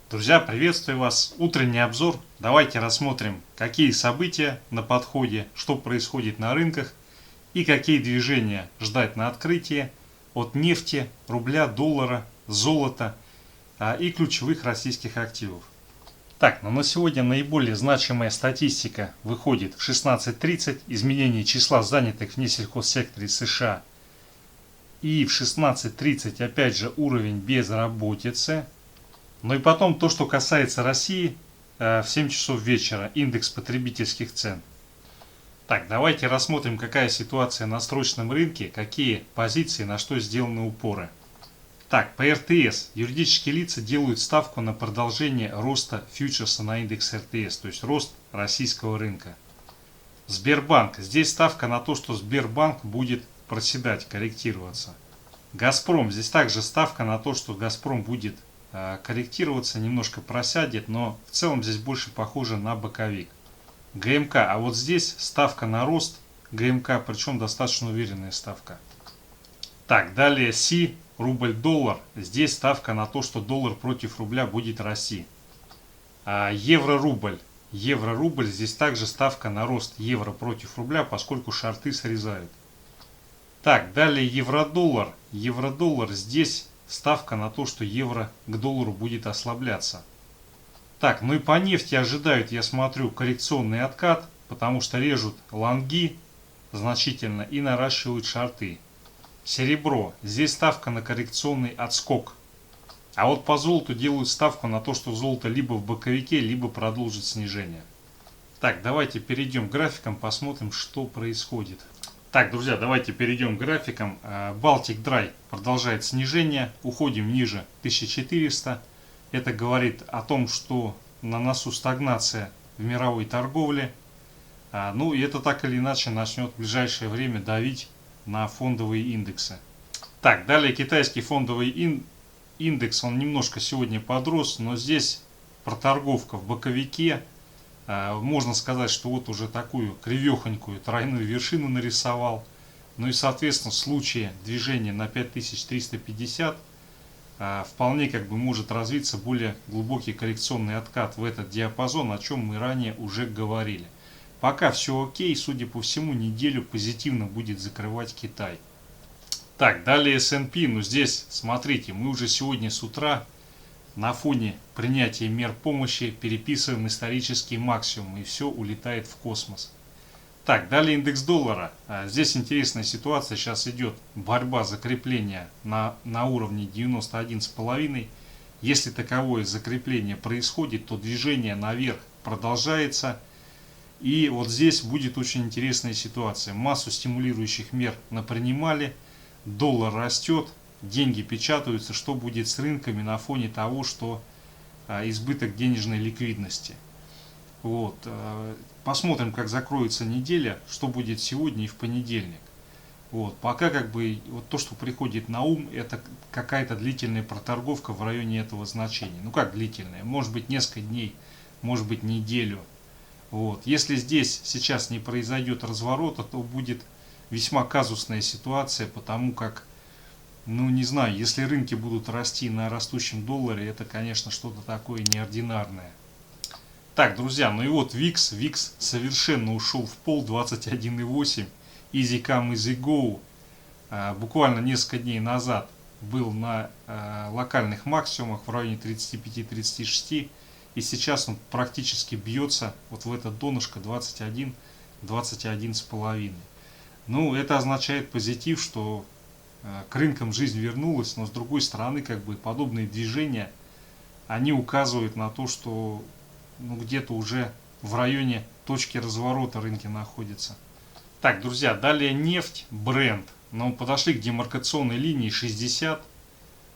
Друзья, приветствую вас! Утренний обзор. Давайте рассмотрим, какие события на подходе, что происходит на рынках и какие движения ждать на открытии от нефти, рубля, доллара, золота и ключевых российских активов. Так, но на сегодня наиболее значимая статистика выходит в 16:30, изменение числа занятых в несельхозсекторе США. И в 16:30 опять же уровень безработицы. Ну и потом то, что касается России, в 7 часов вечера индекс потребительских цен. Так, давайте рассмотрим, какая ситуация на срочном рынке, какие позиции, на что сделаны упоры. Так, по РТС юридические лица делают ставку на продолжение роста фьючерса на индекс РТС, то есть рост российского рынка. Сбербанк. Здесь ставка на то, что Сбербанк будет проседать, корректироваться. Газпром. Здесь также ставка на то, что Газпром будет корректироваться, немножко просядет, но в целом здесь больше похоже на боковик. ГМК, а вот здесь ставка на рост ГМК, причем достаточно уверенная ставка. Так, далее Си, рубль-доллар, здесь ставка на то, что доллар против рубля будет расти. Евро-рубль, евро-рубль, здесь также ставка на рост евро против рубля, поскольку шорты срезают. Так, далее евро-доллар, евро-доллар, здесь ставка на то, что евро к доллару будет ослабляться. Так, ну и по нефти ожидают, я смотрю, коррекционный откат, потому что режут лонги значительно и наращивают шорты. Серебро, здесь ставка на коррекционный отскок. А вот по золоту делают ставку на то, что золото либо в боковике, либо продолжит снижение. Так, давайте перейдем к графикам, посмотрим, что происходит. Так, друзья, давайте перейдем к графикам. Baltic Dry продолжает снижение, уходим ниже 1400. Это говорит о том, что на носу стагнация в мировой торговле. Ну и это так или иначе начнет в ближайшее время давить на фондовые индексы. Так, далее китайский фондовый индекс, он немножко сегодня подрос, но здесь проторговка в боковике. Можно сказать, что вот уже такую кривехонькую тройную вершину нарисовал. Ну и соответственно в случае движения на 5350 вполне может развиться более глубокий коррекционный откат в этот диапазон, о чем мы ранее уже говорили. Пока все окей, судя по всему, неделю позитивно будет закрывать Китай. Так, далее S&P, ну здесь смотрите, мы уже сегодня с утра на фоне принятия мер помощи переписываем исторический максимум, и все улетает в космос. Так, далее индекс доллара. Здесь интересная ситуация, сейчас идет борьба закрепления на уровне 91,5. Если таковое закрепление происходит, то движение наверх продолжается. И вот здесь будет очень интересная ситуация. Массу стимулирующих мер напринимали, доллар растет, деньги печатаются, что будет с рынками на фоне того, что избыток денежной ликвидности. Вот. Посмотрим, как закроется неделя, что будет сегодня и в понедельник. Вот. Пока вот то, что приходит на ум, это какая-то длительная проторговка в районе этого значения. Ну как длительная? Может быть несколько дней, может быть неделю. Вот. Если здесь сейчас не произойдет разворота, то будет весьма казусная ситуация, потому как, ну не знаю, если рынки будут расти на растущем долларе, это, конечно, что-то такое неординарное. Так, друзья, ну и вот VIX совершенно ушел в пол, 21,8. Easy come, easy go. Буквально несколько дней назад был на локальных максимумах в районе 35-36. И сейчас он практически бьется вот в это донышко 21-21,5. Ну, это означает позитив, что к рынкам жизнь вернулась, но с другой стороны, подобные движения, они указывают на то, что где-то уже в районе точки разворота рынки находятся. Так, друзья, далее нефть, Brent. Но подошли к демаркационной линии 60.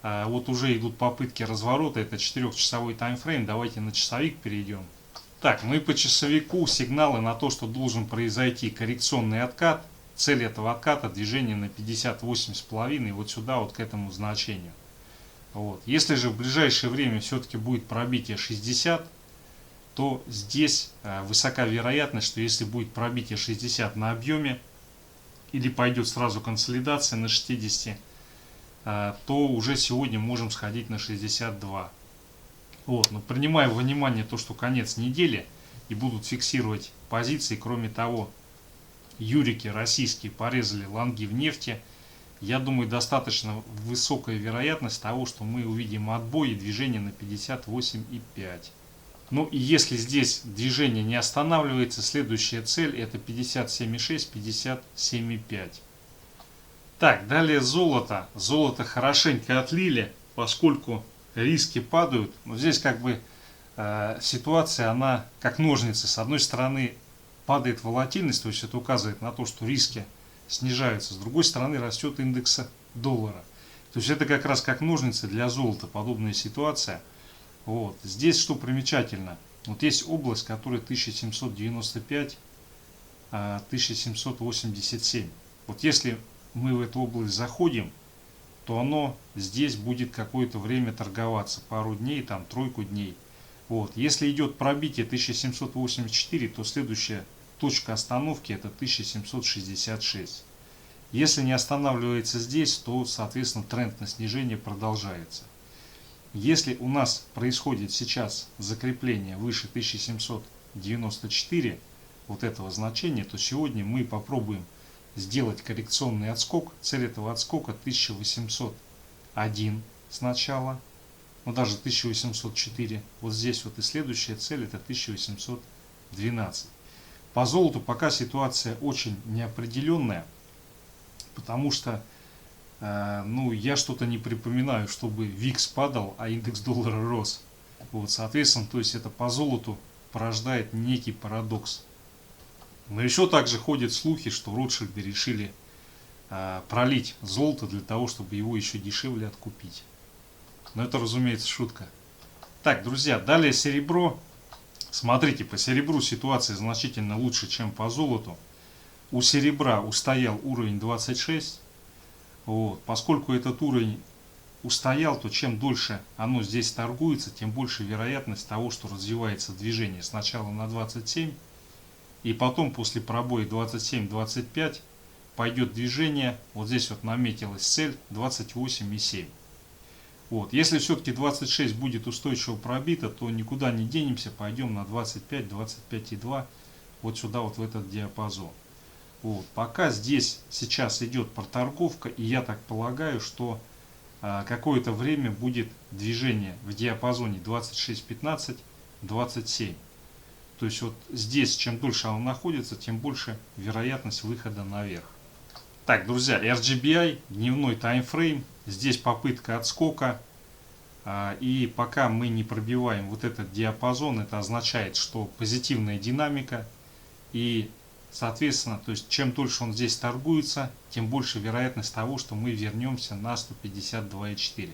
Вот уже идут попытки разворота, это 4-часовой таймфрейм, давайте на часовик перейдем. Так, ну и по часовику сигналы на то, что должен произойти коррекционный откат. Цель этого отката движение на 58,5, вот сюда, вот к этому значению. Вот. Если же в ближайшее время все-таки будет пробитие 60, то здесь высока вероятность, что если будет пробитие 60 на объеме, или пойдет сразу консолидация на 60, то уже сегодня можем сходить на 62. Вот, но принимая во внимание то, что конец недели и будут фиксировать позиции, кроме того, юрики российские порезали лонги в нефти, я думаю, достаточно высокая вероятность того, что мы увидим отбой и движение на 58,5. Ну и если здесь движение не останавливается, следующая цель это 57,6, 57,5. Так, далее золото. Золото хорошенько отлили, поскольку риски падают. Но здесь как бы ситуация, она как ножницы. С одной стороны падает волатильность, то есть это указывает на то, что риски снижаются. С другой стороны растет индекс доллара. То есть это как раз как ножницы для золота, подобная ситуация. Вот. Здесь что примечательно. Вот есть область, которая 1795, 1787. Вот если мы в эту область заходим, то оно здесь будет какое-то время торговаться. Пару дней, там тройку дней. Вот. Если идет пробитие 1784, то следующая точка остановки это 1766. Если не останавливается здесь, то, соответственно, тренд на снижение продолжается. Если у нас происходит сейчас закрепление выше 1794, вот этого значения, то сегодня мы попробуем сделать коррекционный отскок. Цель этого отскока 1801 сначала, ну даже 1804. Вот здесь вот и следующая цель это 1812. По золоту пока ситуация очень неопределенная, потому что ну, я что-то не припоминаю, чтобы ВИКС падал, а индекс доллара рос. Вот, соответственно, то есть это по золоту порождает некий парадокс. Но еще также ходят слухи, что Ротшильды решили пролить золото для того, чтобы его еще дешевле откупить. Но это, разумеется, шутка. Так, друзья, далее серебро. Смотрите, по серебру ситуация значительно лучше, чем по золоту. У серебра устоял уровень 26. Вот. Поскольку этот уровень устоял, то чем дольше оно здесь торгуется, тем больше вероятность того, что развивается движение сначала на 27, и потом после пробоя 27-25 пойдет движение, вот здесь вот наметилась цель 28,7. Вот. Если все-таки 26 будет устойчиво пробито, то никуда не денемся, пойдем на 25, 25,2, вот сюда, вот в этот диапазон. Вот. Пока здесь сейчас идет проторговка, и я так полагаю, что какое-то время будет движение в диапазоне 26-15, 27. То есть вот здесь, чем дольше оно находится, тем больше вероятность выхода наверх. Так, друзья, RGBI, дневной таймфрейм, здесь попытка отскока. И пока мы не пробиваем вот этот диапазон, это означает, что позитивная динамика. И соответственно, то есть чем дольше он здесь торгуется, тем больше вероятность того, что мы вернемся на 152,4.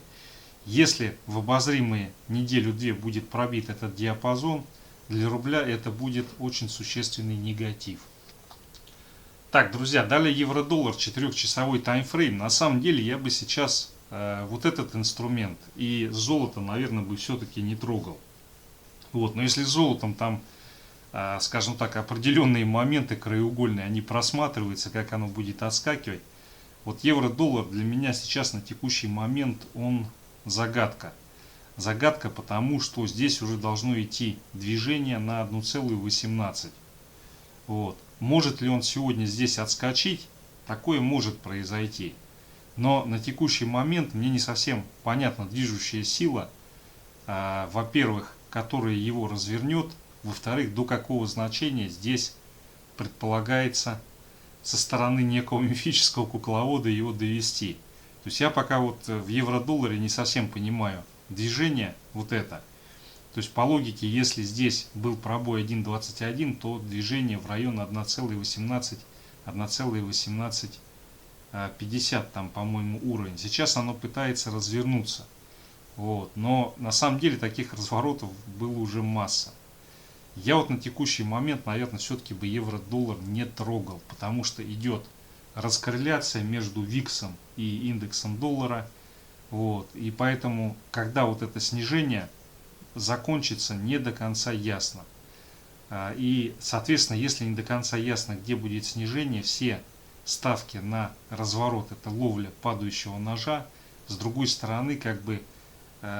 Если в обозримые неделю-две будет пробит этот диапазон, для рубля это будет очень существенный негатив. Так, друзья, далее евро-доллар, 4-часовой таймфрейм. На самом деле я бы сейчас вот этот инструмент и золото, наверное, бы все-таки не трогал. Вот, но если с золотом там, скажем так, определенные моменты краеугольные, они просматриваются, как оно будет отскакивать. Вот евро-доллар для меня сейчас на текущий момент он загадка. Загадка, потому что здесь уже должно идти движение на 1,18. Вот. Может ли он сегодня здесь отскочить? Такое может произойти. Но на текущий момент мне не совсем понятна движущая сила, во-первых, которая его развернет, во-вторых, до какого значения здесь предполагается со стороны некого мифического кукловода его довести. То есть я пока вот в евро-долларе не совсем понимаю движение вот это. То есть по логике, если здесь был пробой 1.21, то движение в район 1,18, 1,1850 там, по-моему, уровень. Сейчас оно пытается развернуться. Вот. Но на самом деле таких разворотов было уже масса. Я вот на текущий момент, наверное, все-таки бы евро-доллар не трогал, потому что идет раскорреляция между ВИКСом и индексом доллара. Вот. И поэтому, когда вот это снижение закончится, не до конца ясно. И, соответственно, если не до конца ясно, где будет снижение, все ставки на разворот, это ловля падающего ножа. С другой стороны, как бы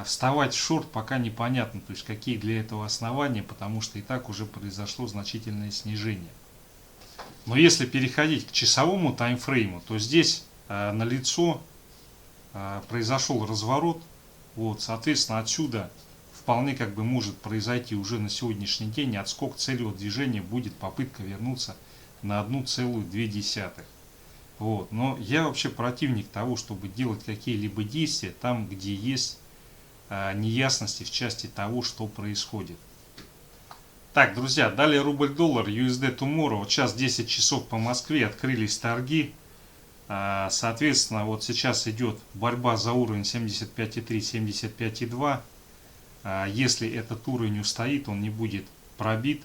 вставать в шорт пока непонятно, то есть какие для этого основания, потому что и так уже произошло значительное снижение. Но если переходить к часовому таймфрейму, то здесь налицо произошел разворот, вот, соответственно, отсюда вполне как бы может произойти уже на сегодняшний день отскок целевого движения, будет попытка вернуться на 1,2. Вот. Но я вообще противник того, чтобы делать какие-либо действия там, где есть неясности в части того, что происходит. Так, друзья, далее рубль-доллар, USD Tomorrow. Вот сейчас 10 часов по Москве, открылись торги. Соответственно, вот сейчас идет борьба за уровень 75,3, 75,2. Если этот уровень устоит, он не будет пробит,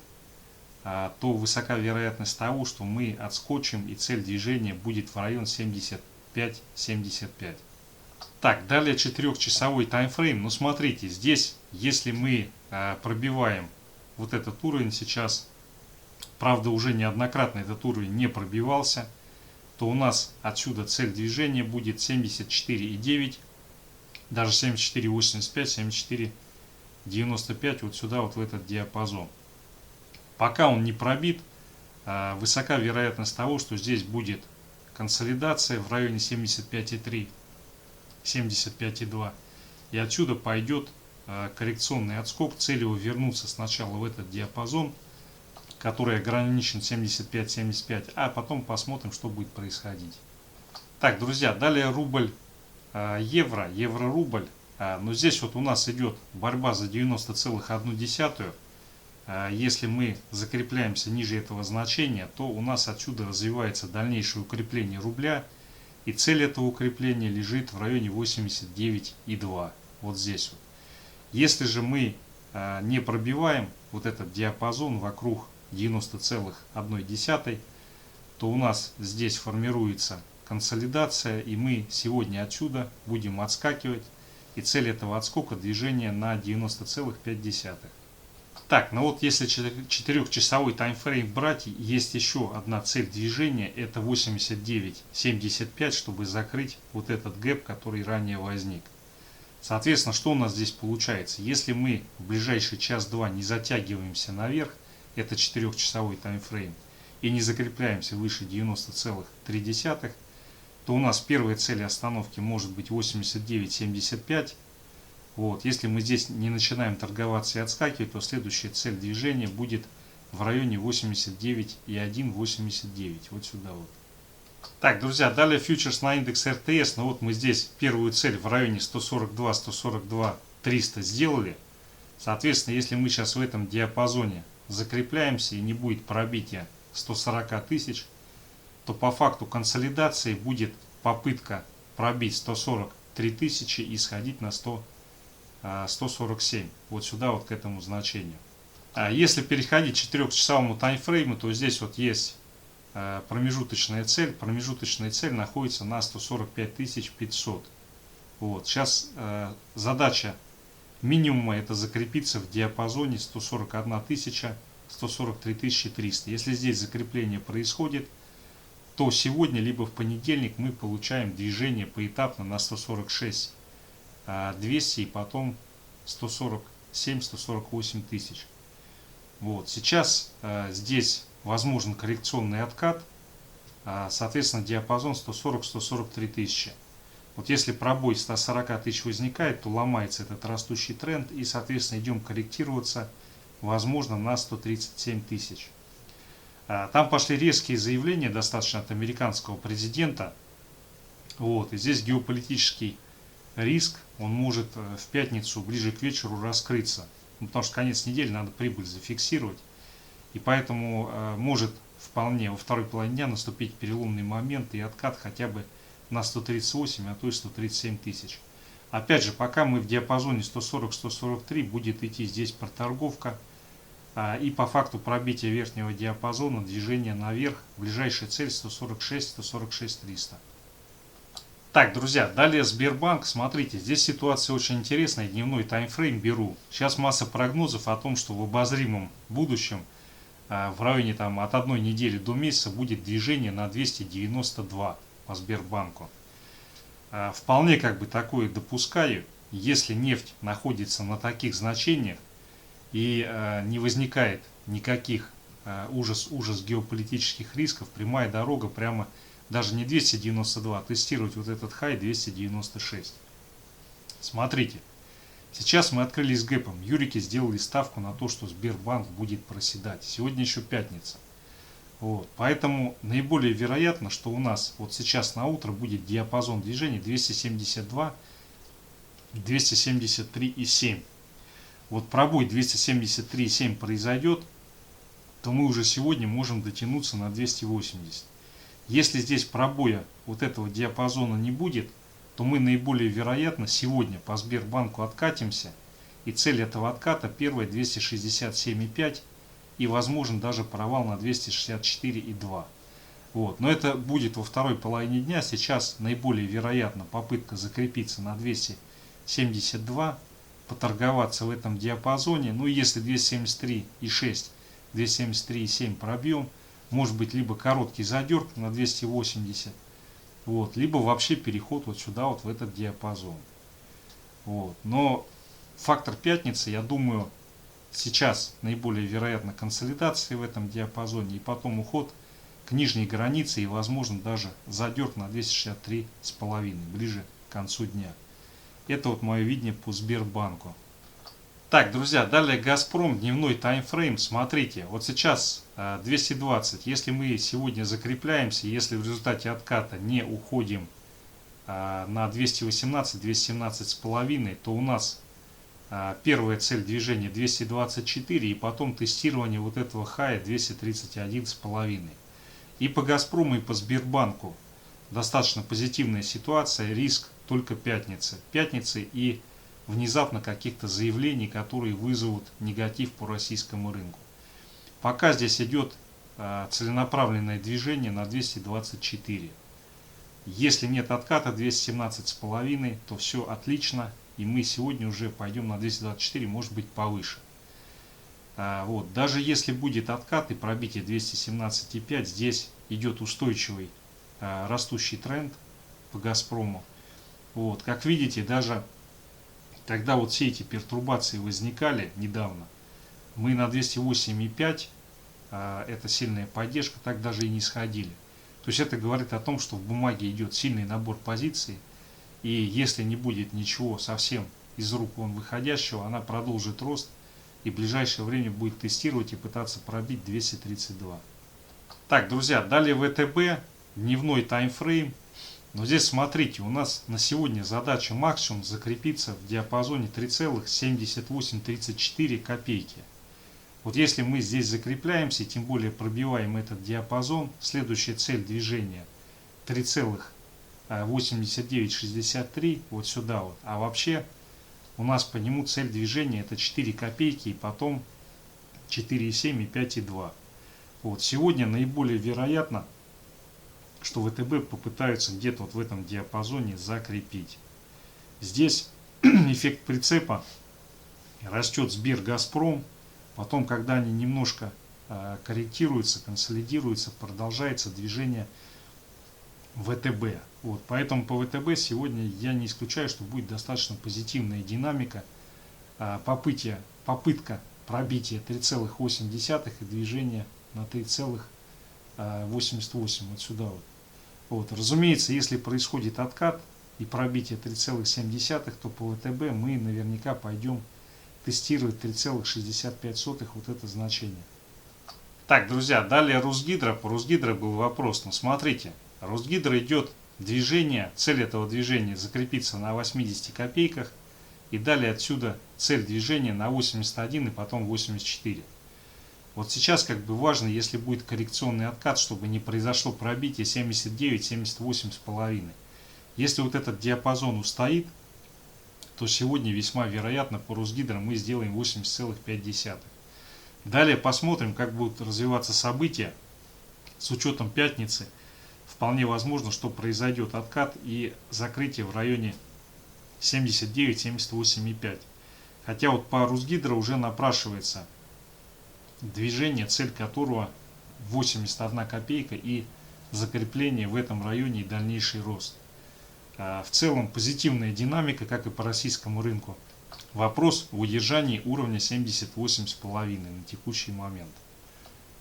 то высока вероятность того, что мы отскочим и цель движения будет в район 75-75. Так, далее 4-часовой таймфрейм. Ну смотрите, здесь, если мы пробиваем вот этот уровень сейчас, правда уже неоднократно этот уровень не пробивался, то у нас отсюда цель движения будет 74,9, даже 74,85, 74,95, вот сюда, вот в этот диапазон. Пока он не пробит, высока вероятность того, что здесь будет консолидация в районе 75,3, 75,2. И отсюда пойдет коррекционный отскок. Целью вернуться сначала в этот диапазон, который ограничен 75-75, а потом посмотрим, что будет происходить. Так, друзья, далее рубль-евро, евро-рубль. Но здесь вот у нас идет борьба за 90,1. Если мы закрепляемся ниже этого значения, то у нас отсюда развивается дальнейшее укрепление рубля. И цель этого укрепления лежит в районе 89,2. Вот здесь вот. Если же мы не пробиваем вот этот диапазон вокруг 90,1, то у нас здесь формируется консолидация, и мы сегодня отсюда будем отскакивать. И цель этого отскока движение на 90,5. Так, ну вот если 4-часовой таймфрейм брать, есть еще одна цель движения, это 89,75, чтобы закрыть вот этот гэп, который ранее возник. Соответственно, что у нас здесь получается? Если мы в ближайший час-два не затягиваемся наверх, это 4-часовой таймфрейм, и не закрепляемся выше 90,3, то у нас первая цель остановки может быть 89,75. Вот. Если мы здесь не начинаем торговаться и отскакивать, то следующая цель движения будет в районе 89,1, 89. Вот сюда вот. Так, друзья, далее фьючерс на индекс РТС. Ну вот мы здесь первую цель в районе 142, 142, 300 сделали. Соответственно, если мы сейчас в этом диапазоне закрепляемся и не будет пробития 140 тысяч, то по факту консолидации будет попытка пробить 143 тысячи и сходить на 147. Вот сюда вот к этому значению. Если переходить к 4-часовому таймфрейму, то здесь вот есть промежуточная цель. Промежуточная цель находится на 145 500. Вот. Сейчас задача минимума это закрепиться в диапазоне 141 тысяча, 143 300. Если здесь закрепление происходит, то сегодня либо в понедельник мы получаем движение поэтапно на 146 200 и потом 147-148 тысяч. Вот. Сейчас здесь возможен коррекционный откат, соответственно диапазон 140-143 тысячи. Вот если пробой 140 тысяч возникает, то ломается этот растущий тренд и соответственно идем корректироваться возможно на 137 тысяч. Там пошли резкие заявления достаточно от американского президента. Вот. И здесь геополитический риск, он может в пятницу ближе к вечеру раскрыться. Потому что конец недели надо прибыль зафиксировать. И поэтому может вполне во второй половине дня наступить переломный момент и откат хотя бы на 138, а то и 137 тысяч. Опять же, пока мы в диапазоне 140-143, будет идти здесь проторговка. И по факту пробития верхнего диапазона, движение наверх, ближайшая цель 146-146 300. Так, друзья, далее Сбербанк. Смотрите, здесь ситуация очень интересная. Дневной таймфрейм беру. Сейчас масса прогнозов о том, что в обозримом будущем в районе там, от одной недели до месяца будет движение на 292 по Сбербанку. Вполне как бы такое допускаю. если нефть находится на таких значениях и не возникает никаких ужас геополитических рисков, прямая дорога прямо даже не 292, тестировать вот этот хай 296. Смотрите, сейчас мы открылись гэпом. Юрики сделали ставку на то, что Сбербанк будет проседать. Сегодня еще пятница. Вот. Поэтому наиболее вероятно, что у нас вот сейчас на утро будет диапазон движения 272, 273,7. Вот пробой 273,7 произойдет, то мы уже сегодня можем дотянуться на 280. Если здесь пробоя вот этого диапазона не будет, то мы наиболее вероятно сегодня по Сбербанку откатимся. И цель этого отката первая 267,5 и возможен даже провал на 264,2. Вот. Но это будет во второй половине дня. Сейчас наиболее вероятно попытка закрепиться на 272, поторговаться в этом диапазоне. Ну, если 273,6, 273,7 пробьем, может быть либо короткий задерг на 280, вот, либо вообще переход вот сюда, вот в этот диапазон. Вот. Но фактор пятницы, я думаю, сейчас наиболее вероятно консолидация в этом диапазоне и потом уход к нижней границе и возможно даже задерг на 263,5 ближе к концу дня. Это вот мое видение по Сбербанку. Так, друзья, далее Газпром, дневной таймфрейм. Смотрите, вот сейчас 220. Если мы сегодня закрепляемся, если в результате отката не уходим на 218, 217,5, то у нас первая цель движения 224 и потом тестирование вот этого хая 231,5. И по Газпрому, и по Сбербанку достаточно позитивная ситуация, риск только пятницы. Пятницы и внезапно каких-то заявлений, которые вызовут негатив по российскому рынку. Пока здесь идет целенаправленное движение на 224. Если нет отката 217,5, то все отлично. И мы сегодня уже пойдем на 224, может быть повыше. Вот. Даже если будет откат и пробитие 217,5, здесь идет устойчивый растущий тренд по Газпрому. Вот. Как видите, даже когда вот все эти пертурбации возникали недавно, мы на 208,5, это сильная поддержка, так даже и не сходили. То есть это говорит о том, что в бумаге идет сильный набор позиций, и если не будет ничего совсем из рук вон выходящего, она продолжит рост и в ближайшее время будет тестировать и пытаться пробить 232. Так, друзья, далее ВТБ, дневной таймфрейм. Но здесь смотрите, у нас на сегодня задача максимум закрепиться в диапазоне 3,7834 копейки. Вот если мы здесь закрепляемся, тем более пробиваем этот диапазон, следующая цель движения 3,8963, вот сюда вот. А вообще у нас по нему цель движения это 4 копейки и потом 4,7 и 5,2. Вот сегодня наиболее вероятно, что ВТБ попытаются где-то вот в этом диапазоне закрепить. Здесь эффект прицепа, растет Сбер, Газпром, потом, когда они немножко корректируются, консолидируются, продолжается движение ВТБ. Вот, поэтому по ВТБ сегодня я не исключаю, что будет достаточно позитивная динамика, попытка пробития 3,8 и движения на 3,88 вот сюда вот. Вот. Разумеется, если происходит откат и пробитие 3,7, то по ВТБ мы наверняка пойдем тестировать 3,65 вот это значение. Так, друзья, далее Русгидро. По Русгидро был вопрос. Но смотрите, Русгидро идет движение, цель этого движения закрепиться на 80 копейках. И далее отсюда цель движения на 81 и потом 84. Вот сейчас как бы важно, если будет коррекционный откат, чтобы не произошло пробитие 79-78,5. Если вот этот диапазон устоит, то сегодня весьма вероятно по Русгидро мы сделаем 80,5. Далее посмотрим, как будут развиваться события. С учетом пятницы вполне возможно, что произойдет откат и закрытие в районе 79-78,5. Хотя вот по Русгидро уже напрашивается движение, цель которого 81 копейка и закрепление в этом районе и дальнейший рост. В целом позитивная динамика, как и по российскому рынку. Вопрос в удержании уровня 78,5 на текущий момент.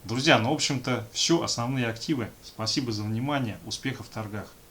Друзья, ну в общем-то все, основные активы. Спасибо за внимание, успехов в торгах.